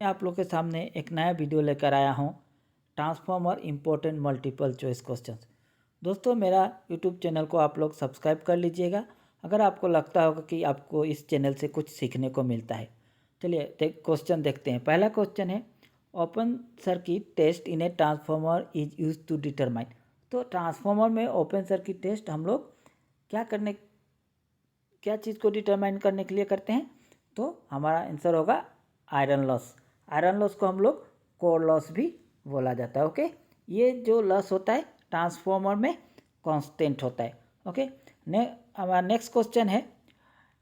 आप लोग के सामने एक नया वीडियो लेकर आया हूँ, transformer important multiple choice questions. दोस्तों, मेरा यूट्यूब चैनल को आप लोग सब्सक्राइब कर लीजिएगा अगर आपको लगता होगा कि आपको इस चैनल से कुछ सीखने को मिलता है। चलिए क्वेश्चन देखते हैं। पहला क्वेश्चन है, open circuit test in a transformer is use to determine. तो ट्रांसफॉर्मर में ओपन सर्किट टेस्ट हम लोग क्या चीज़ को डिटरमाइन करने के लिए करते हैं? तो हमारा आंसर होगा आयरन लॉस। आयरन लॉस को हम लोग कोर लॉस भी बोला जाता है। ओके, ये जो लॉस होता है ट्रांसफॉर्मर में कांस्टेंट होता है। ओके, हमारा नेक्स्ट क्वेश्चन है,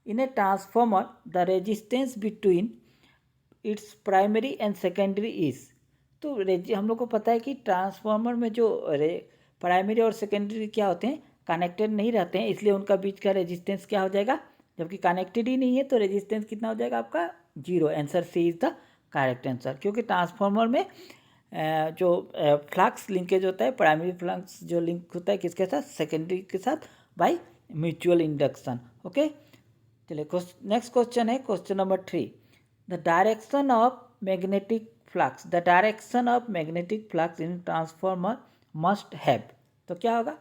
in a transformer the resistance between its primary and secondary is. तो हम लोग को पता है कि ट्रांसफॉर्मर में जो प्राइमरी और सेकेंडरी क्या होते हैं, कनेक्टेड नहीं रहते हैं, इसलिए उनका बीच का रेजिस्टेंस क्या हो जाएगा? जबकि कनेक्टेड ही नहीं है तो रेजिस्टेंस कितना हो जाएगा आपका? 0। Answer C is the correct answer. क्योंकि ट्रांसफॉर्मर में जो फ्लक्स लिंकेज होता है, प्राइमरी फ्लक्स जो लिंक होता है किसके साथ? सेकेंडरी के साथ, बाय म्यूचुअल इंडक्शन। ओके, चलिए नेक्स्ट क्वेश्चन है question number 3, the direction of magnetic flux. The direction of magnetic flux in transformer must have. तो क्या होगा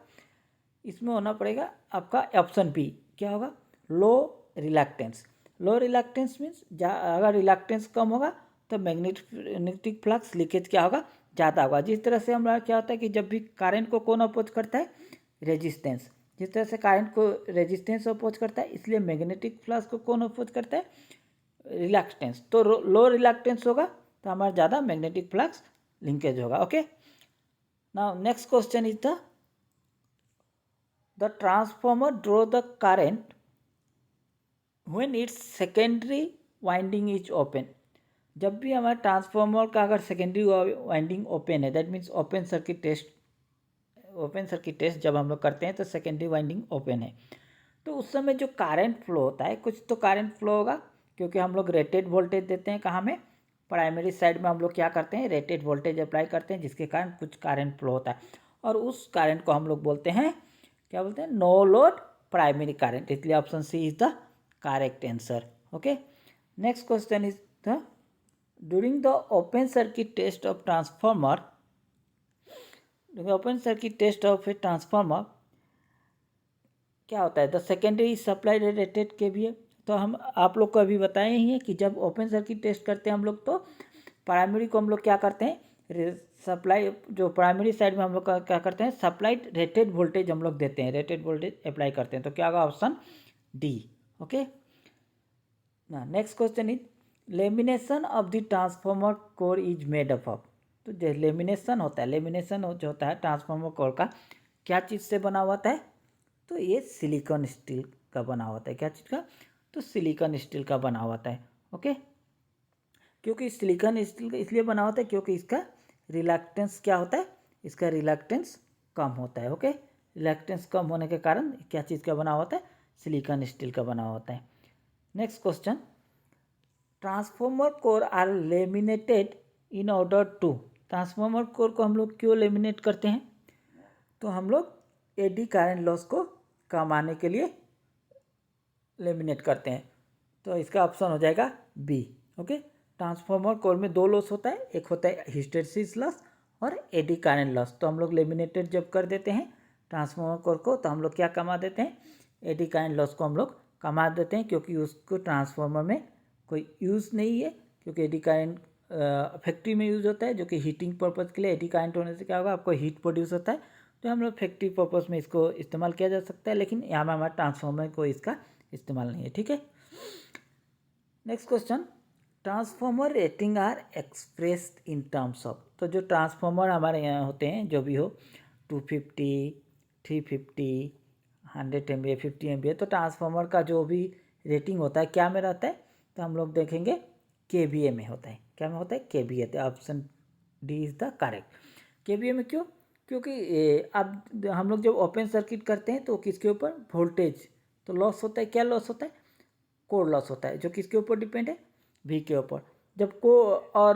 इसमें? होना पड़ेगा आपका ऑप्शन बी। क्या होगा? लो रिलैक्टेंस। लो रिलैक्टेंस मीन्स अगर रिलैक्टेंस कम होगा तो मैग्नेटिक फ्लक्स लीकेज क्या होगा? ज़्यादा होगा। जिस तरह से हमारा क्या होता है कि जब भी करंट को कौन अपोज करता है? रेजिस्टेंस। जिस तरह से करंट को रेजिस्टेंस अपोज करता है, इसलिए मैग्नेटिक फ्लक्स को कौन अपोज करता है? रिलैक्टेंस। तो लो रिलैक्टेंस होगा तो हमारा ज़्यादा मैग्नेटिक फ्लक्स लिंकेज होगा। Okay, now next question is the transformer draw the current when its secondary winding is open। जब भी हमारे ट्रांसफॉर्मर का अगर सेकेंडरी वाइंडिंग ओपन है, that means open circuit test जब हम लोग करते हैं तो सेकेंडरी वाइंडिंग ओपन है, तो उस समय जो करंट फ्लो होता है, कुछ तो करंट फ्लो होगा, क्योंकि हम लोग रेटेड वोल्टेज देते हैं। कहाँ में? प्राइमरी साइड में हम लोग क्या करते हैं? रेटेड वोल्टेज अप्लाई करते हैं, जिसके कारण कुछ करंट फ्लो होता है, और उस करंट को हम लोग बोलते हैं, क्या बोलते हैं? No load primary current. इसलिए option C is the correct answer. Okay, next question is the during the open circuit test of transformer. Open circuit test of a transformer क्या होता है? The secondary supply rated kVA. तो हम आप लोग को अभी बताए ही हैं कि जब ओपन सर्किट टेस्ट करते हैं हम लोग, तो प्राइमरी को हम लोग क्या करते हैं? सप्लाई जो प्राइमरी साइड में हम लोग क्या करते हैं? सप्लाइड रेटेड वोल्टेज हम लोग देते हैं, रेटेड वोल्टेज अप्लाई करते हैं। तो क्या होगा? Option D. Okay, next question is lamination of the transformer core is made up of. तो जो लेमिनेशन होता है, लेमिनेशन जो होता है ट्रांसफॉर्मर कोर का, क्या चीज़ से बना हुआ होता है? तो ये सिलिकॉन स्टील का बना होता है। क्या चीज़ का? तो सिलिकॉन स्टील का बना होता है। ओके, क्योंकि सिलिकॉन स्टील इसलिए बना होता है क्योंकि इसका रिलैक्टेंस क्या होता है? इसका रिलैक्टेंस कम होता है। ओके, रिलैक्टेंस कम होने के कारण क्या चीज़ का बना होता है? सिलिकॉन स्टील का बना होता है। Next question, transformer core are laminated in order to. Transformer core को हम लोग क्यों लेमिनेट करते हैं? तो हम लोग एडी करंट लॉस को कमाने के लिए लेमिनेट करते हैं। तो इसका ऑप्शन हो जाएगा बी। ओके, ट्रांसफॉर्मर कोर में दो लॉस होता है, एक होता है हिस्टैरिसीस लॉस और एडी करंट लॉस। तो हम लोग लेमिनेटेड जब कर देते हैं ट्रांसफॉर्मर कोर को, तो हम लोग क्या कमा देते हैं? एडी करंट लॉस को हम लोग कमा देते हैं, क्योंकि उसको ट्रांसफॉर्मर में कोई यूज़ नहीं है, क्योंकि एडी करंट फैक्ट्री में यूज़ होता है, जो कि हीटिंग पर्पज़ के लिए। एडी करंट होने से क्या होगा? आपको हीट प्रोड्यूस होता है, तो हम लोग फैक्ट्री पर्पज़ में इसको इस्तेमाल किया जा सकता है, लेकिन यहाँ में हमारे ट्रांसफॉर्मर को इसका इस्तेमाल नहीं है। ठीक है, next question, transformer rating are expressed in terms of. तो जो ट्रांसफॉर्मर हमारे यहाँ होते हैं, जो भी हो, 250, 350, 100 MVA, 50 MVA, तो ट्रांसफॉर्मर का जो भी रेटिंग होता है क्या में रहता है? तो हम लोग देखेंगे KVA में होता है। क्या में होता है? KVA। तो option D is the correct. KVA में क्यों? क्योंकि अब हम लोग जब ओपन सर्किट करते हैं तो किसके ऊपर? वोल्टेज तो लॉस होता है। क्या लॉस होता है? कोर लॉस होता है, जो किसके ऊपर डिपेंड है? V के ऊपर।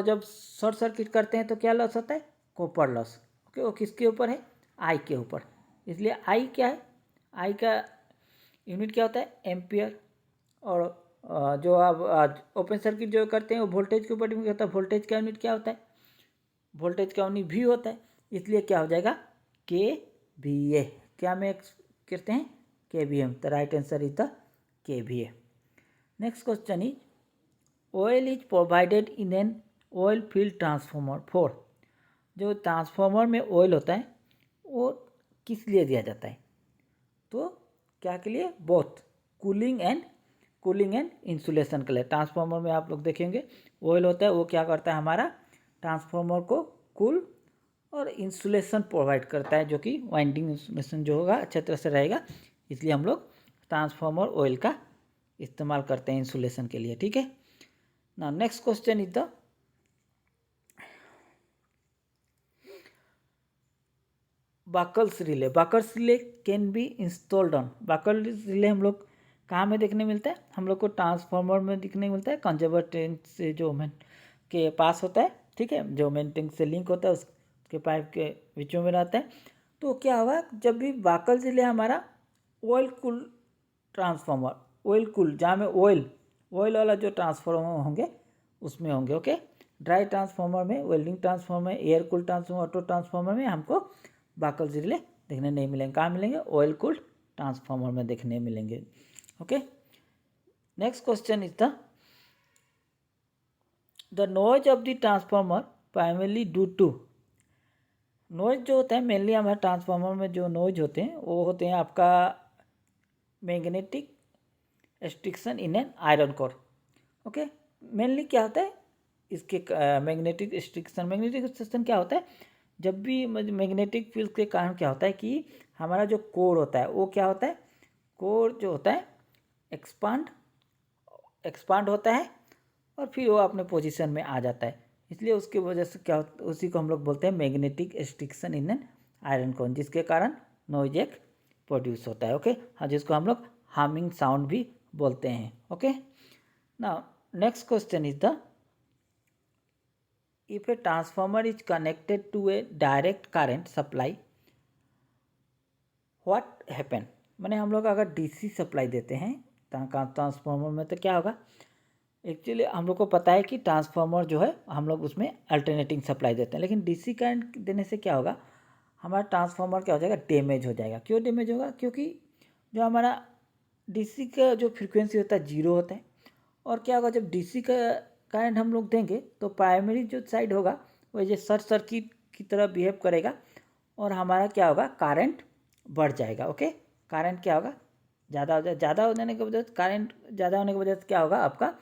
जब शॉर्ट सर्किट करते हैं तो क्या लॉस होता है? Copper loss. ओके, वो किसके ऊपर है? I के ऊपर। इसलिए I क्या है? I का यूनिट क्या होता है? एम्पियर। और जो आप ओपन सर्किट जो करते हैं वो वोल्टेज के ऊपर डिपेंड करता है। वोल्टेज का यूनिट क्या होता है? वोल्टेज का यूनिट वी होता है, इसलिए क्या हो जाएगा के वी ए। क्या में करते हैं? K V M. The right answer is the K V A. Next question is oil is provided in an oil field transformer for. जो ट्रांसफॉर्मर में ऑयल होता है वो किस लिए दिया जाता है? तो क्या के लिए? बोथ कूलिंग एंड इंसुलेशन के लिए। ट्रांसफार्मर में आप लोग देखेंगे ऑयल होता है, वो क्या करता है? हमारा ट्रांसफार्मर को कूल और इंसुलेशन प्रोवाइड करता है, जो कि वाइंडिंग इंसुलेशन जो होगा अच्छे तरह से रहेगा, इसलिए हम लोग ट्रांसफार्मर ऑयल का इस्तेमाल करते हैं इंसुलेशन के लिए। ठीक है ना। Next question is the Buchholz relay. Buchholz relay can be installed on. Buchholz relay हम लोग कहाँ में देखने मिलता है? हम लोग को ट्रांसफार्मर में दिखने मिलता है, कंजर्वर टैंक से जो मेन के पास होता है। ठीक है, जो मेन टैंक से लिंक होता है उसके पाइप के बीचों में रहता है। तो क्या हुआ, जब भी बाकल्स रिले हमारा oil cool transformer, oil cool जहाँ में ऑयल वाला जो ट्रांसफार्मर होंगे उसमें होंगे। ओके, ड्राई ट्रांसफार्मर में, वेल्डिंग ट्रांसफार्मर में, air cool transformer, auto transformer में हमको बाकल्स रिले देखने नहीं मिलेंगे। कहाँ मिलेंगे? ऑयल कूल्ड ट्रांसफार्मर में देखने मिलेंगे। Okay, next question is the noise of the transformer primarily due to. Noise जो होता है मेनली हमारे ट्रांसफार्मर में जो नॉइज होते हैं वो होते हैं आपका magnetic restriction in an iron core. Okay, mainly क्या होता है इसके मैग्नेटिक रिस्ट्रिक्शन क्या होता है? जब भी मैग्नेटिक फील्ड के कारण क्या होता है कि हमारा जो कोर होता है वो क्या होता है? कोर जो होता है एक्सपांड होता है और फिर वो अपने पोजीशन में आ जाता है, इसलिए उसकी वजह से क्या होता है, उसी को हम लोग बोलते हैं magnetic restriction in an iron core, जिसके कारण नॉइज एक प्रोड्यूस होता है। ओके, हाँ, जिसको हम लोग हार्मिंग साउंड भी बोलते हैं। Okay, now next question is the if a transformer is connected to a direct current supply what happen। माने हम लोग अगर डीसी सप्लाई देते हैं ट्रांसफार्मर में तो क्या होगा? एक्चुअली हम लोग को पता है कि ट्रांसफार्मर जो है हम लोग उसमें अल्टरनेटिंग सप्लाई देते हैं, लेकिन डीसी करंट देने से क्या होगा? हमारा ट्रांसफार्मर क्या हो जाएगा? डैमेज हो जाएगा। क्यों डैमेज होगा? क्योंकि जो हमारा डीसी का जो फ्रीक्वेंसी होता है 0 होता है, और क्या होगा जब डीसी का करंट हम लोग देंगे तो प्राइमरी जो साइड होगा वो ये शॉर्ट सर्किट की तरह बिहेव करेगा और हमारा क्या होगा? करंट बढ़ जाएगा। ओके, करंट क्या होगा? ज़्यादा हो जाए, ज़्यादा हो जाने की वजह से, करंट ज़्यादा होने की वजह से क्या होगा? आपका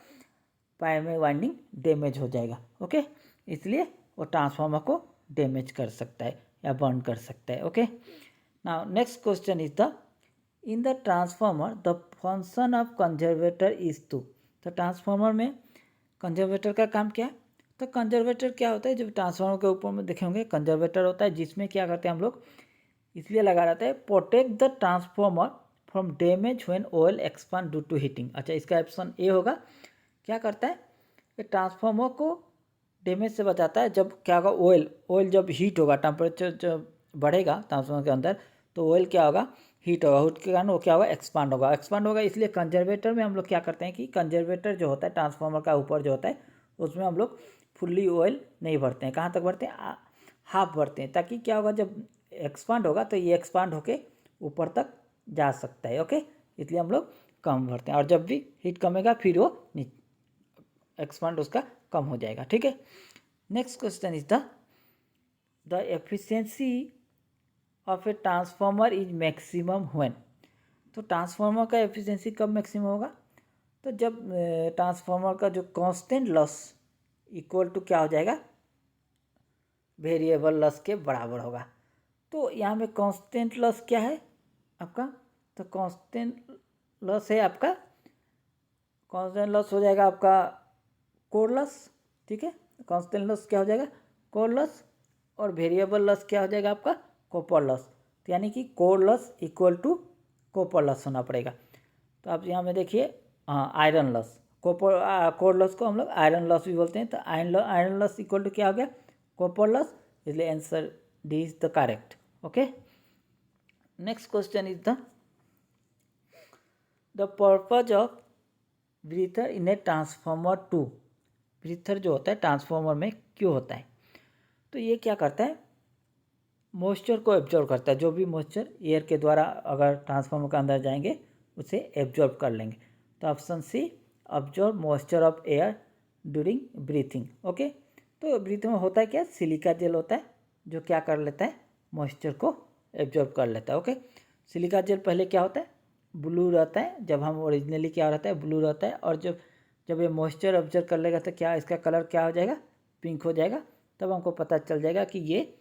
प्राइमरी वाइंडिंग डैमेज हो जाएगा। ओके, इसलिए वो ट्रांसफार्मर को डैमेज कर सकता है या बर्न कर सकता है। Okay, now next question is the in the transformer the function of conservator is to. तो ट्रांसफार्मर में कंजर्वेटर का काम क्या है? तो कंजर्वेटर क्या होता है? जब ट्रांसफार्मर के ऊपर में देखेंगे कंजर्वेटर होता है, जिसमें क्या करते हैं हम लोग, इसलिए लगा रहता है protect the transformer from damage when oil expand due to heating. अच्छा, इसका ऑप्शन ए होगा। क्या करता है? ये ट्रांसफार्मर को डैमेज से बचाता है। जब क्या होगा? ऑयल जब हीट होगा, टेम्परेचर जब बढ़ेगा ट्रांसफार्मर के अंदर, तो ऑयल क्या होगा? हीट होगा, हीट के कारण वो क्या होगा? एक्सपांड होगा। इसलिए कंजर्वेटर में हम लोग क्या करते हैं कि कंजर्वेटर जो होता है ट्रांसफार्मर का ऊपर जो होता है उसमें हम लोग फुल्ली ऑयल नहीं भरते हैं। कहाँ तक भरते हैं? हाफ भरते हैं, ताकि क्या होगा जब एक्सपांड होगा तो ये एक्सपांड होके ऊपर तक जा सकता है। ओके, इसलिए हम लोग कम भरते हैं, और जब भी हीट कमेगा फिर वो एक्सपांड उसका कम हो जाएगा। ठीक है, next question is the efficiency of a transformer is maximum when. तो ट्रांसफार्मर का एफिशिएंसी कब मैक्सिमम होगा? तो जब ट्रांसफार्मर का जो कांस्टेंट लॉस इक्वल टू क्या हो जाएगा? वेरिएबल लॉस के बराबर होगा। तो यहाँ में कांस्टेंट लॉस क्या है आपका? तो कांस्टेंट लॉस है आपका, कांस्टेंट लॉस हो जाएगा आपका कोर लॉस। ठीक है, कांस्टेंट लॉस क्या हो जाएगा? कोर लॉस, और वेरिएबल लॉस क्या हो जाएगा आपका? Copper loss. तो यानी कि core loss equal to copper loss होना पड़ेगा। तो आप यहाँ में देखिए आयरन लॉस, कोर लॉस को हम लोग आयरन लॉस भी बोलते हैं। तो आयरन लॉस इक्वल टू क्या हो गया? कॉपर लॉस, इसलिए answer D is the correct. Okay, next question is the purpose of breather in a transformer to, breather जो होता है ट्रांसफार्मर में क्यों होता है, तो ये क्या करता है, मॉइस्चर को एब्जॉर्ब करता है, जो भी मॉइस्चर एयर के द्वारा अगर ट्रांसफार्मर के अंदर जाएंगे उसे एब्जॉर्ब कर लेंगे। तो option C, absorb moisture of air during breathing. Okay, तो ब्रीथिंग में होता है क्या, सिलिका जेल होता है जो क्या कर लेता है, मॉइस्चर को एब्जॉर्ब कर लेता है। ओके, सिलिका जेल पहले क्या होता है, ब्लू रहता है, जब हम ओरिजिनली क्या रहता है, ब्लू रहता है, और जब ये मॉइस्चर ऑब्जर्व कर लेगा तो क्या इसका कलर क्या हो जाएगा, पिंक हो जाएगा। तब हमको पता चल जाएगा कि ये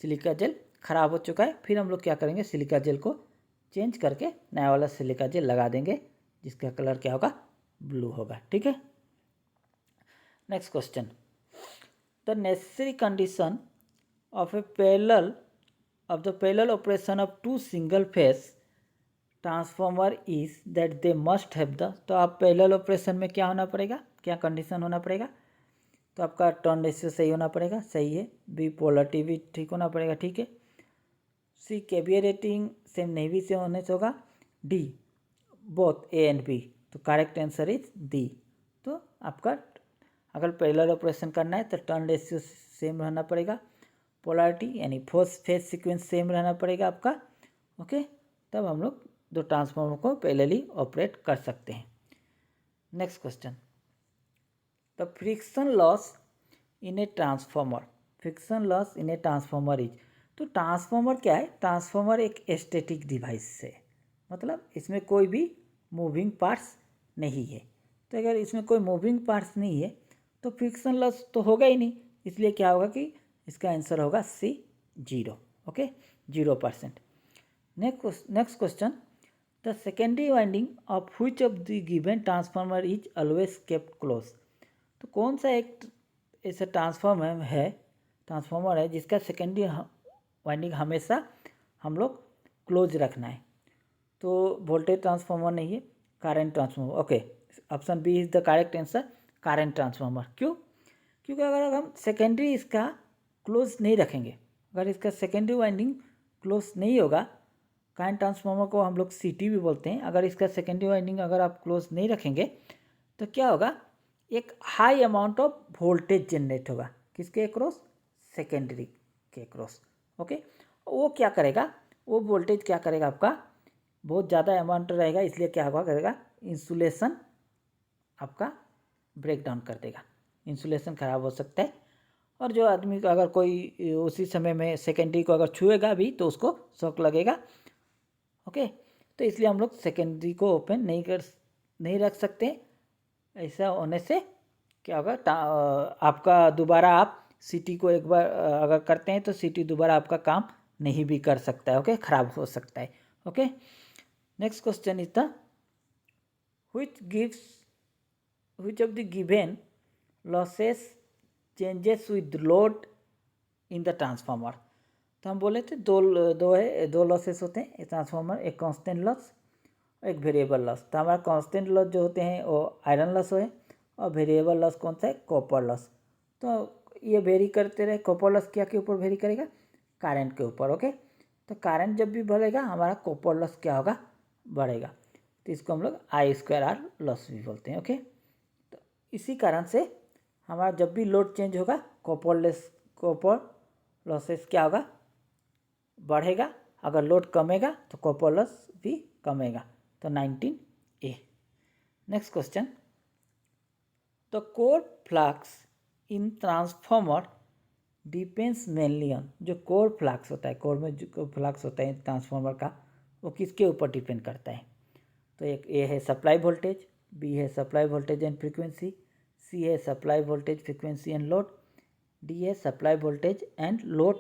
सिलिका जेल ख़राब हो चुका है। फिर हम लोग क्या करेंगे, सिलिका जेल को चेंज करके नया वाला सिलिका जेल लगा देंगे जिसका कलर क्या होगा, ब्लू होगा। ठीक है, next question, the necessary condition of a parallel of the parallel operation of two single phase transformer is that they must have the, तो आप पैरेलल ऑपरेशन में क्या होना पड़ेगा, क्या कंडीशन होना पड़ेगा, तो आपका टर्न रेशियो सही होना पड़ेगा, सही है। बी, पोलरिटी भी ठीक होना पड़ेगा, ठीक है। सी, केवीए रेटिंग सेम नहीं भी से होने से होगा। D, both A and B, तो करेक्ट आंसर इज डी। तो आपका अगर पैरेलल ऑपरेशन करना है तो टर्न रेशियो सेम रहना पड़ेगा, पोलरिटी यानी फोर्स फेस सीक्वेंस सेम रहना पड़ेगा आपका। ओके, तब हम लोग दो ट्रांसफार्मर को पैरेलली ऑपरेट कर सकते हैं। Next question, the friction loss in a transformer, friction loss in a transformer is, तो ट्रांसफार्मर क्या है, ट्रांसफार्मर एक स्टैटिक डिवाइस है, मतलब इसमें कोई भी मूविंग पार्ट्स नहीं है। तो अगर इसमें कोई मूविंग पार्ट्स नहीं है तो फ्रिक्शन लॉस तो होगा ही नहीं, इसलिए क्या होगा कि इसका आंसर होगा सी, 0। Okay, 0%। Next question, the secondary winding of which of the given transformer is always kept close, तो कौन सा एक ऐसा ट्रांसफार्मर है जिसका सेकेंडरी वाइंडिंग हमेशा हम लोग क्लोज रखना है, तो वोल्टेज ट्रांसफार्मर नहीं है, current transformer. Okay, option B is the correct answer, current transformer. क्यों, क्योंकि अगर हम सेकेंडरी इसका क्लोज नहीं रखेंगे, अगर इसका सेकेंडरी वाइंडिंग क्लोज नहीं होगा, करंट ट्रांसफार्मर को हम लोग सीटी भी बोलते हैं, अगर इसका सेकेंडरी वाइंडिंग अगर आप क्लोज नहीं रखेंगे तो क्या होगा, एक high amount of voltage generate होगा, किसके अक्रॉस, सेकेंडरी के अक्रॉस। ओके, वो क्या करेगा, वो वोल्टेज क्या करेगा आपका, बहुत ज़्यादा अमाउंट रहेगा, इसलिए क्या होगा करेगा, इंसुलेशन आपका ब्रेक डाउन कर देगा, इंसुलेशन ख़राब हो सकता है। और जो आदमी का अगर कोई उसी समय में सेकेंडरी को अगर छुएगा भी तो उसको शॉक लगेगा। ओके, तो इसलिए हम लोग सेकेंडरी को ओपन नहीं रख सकते। ऐसा होने से क्या होगा, आपका दोबारा आप सीटी को एक बार अगर करते हैं तो सीटी दोबारा आपका काम नहीं भी कर सकता है। ओके, ख़राब हो सकता है। Okay, next question is the which of the given losses changes with load in the transformer, तो हम बोले थे दो लॉसेस होते हैं ट्रांसफार्मर, एक कांस्टेंट लॉस, एक वेरिएबल लॉस। तो हमारा कांस्टेंट लॉस जो होते हैं वो आयरन लॉस है, और वेरिएबल लॉस कौन सा है, कॉपर लॉस। तो ये वेरी करते रहे, कॉपर लॉस क्या के ऊपर वेरी करेगा, करंट के ऊपर। ओके, तो करंट जब भी बढ़ेगा हमारा कॉपर लॉस क्या होगा, बढ़ेगा, तो इसको हम लोग I²R लॉस भी बोलते हैं। ओके, तो इसी कारण से हमारा जब भी लोड चेंज होगा कॉपर लॉसेस क्या होगा, बढ़ेगा, अगर लोड कमेगा तो कॉपर लॉस भी कमेगा। तो 19A। Next question, the core flux in transformer depends mainly on, जो कोर फ्लक्स होता है, कोर में जो फ्लक्स होता है ट्रांसफार्मर का, वो किसके ऊपर डिपेंड करता है, तो एक ए है सप्लाई वोल्टेज, बी है supply voltage and frequency, C है supply voltage frequency and load, D है supply voltage and load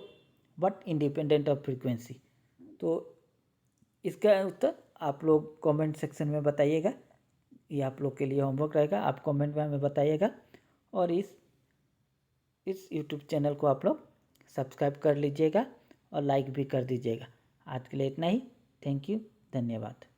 but independent of frequency. तो इसका उत्तर आप लोग कमेंट सेक्शन में बताइएगा, ये आप लोग के लिए होमवर्क रहेगा, आप कमेंट में हमें बताइएगा। और इस यूट्यूब चैनल को आप लोग सब्सक्राइब कर लीजिएगा और लाइक भी कर दीजिएगा। आज के लिए इतना ही, थैंक यू, धन्यवाद।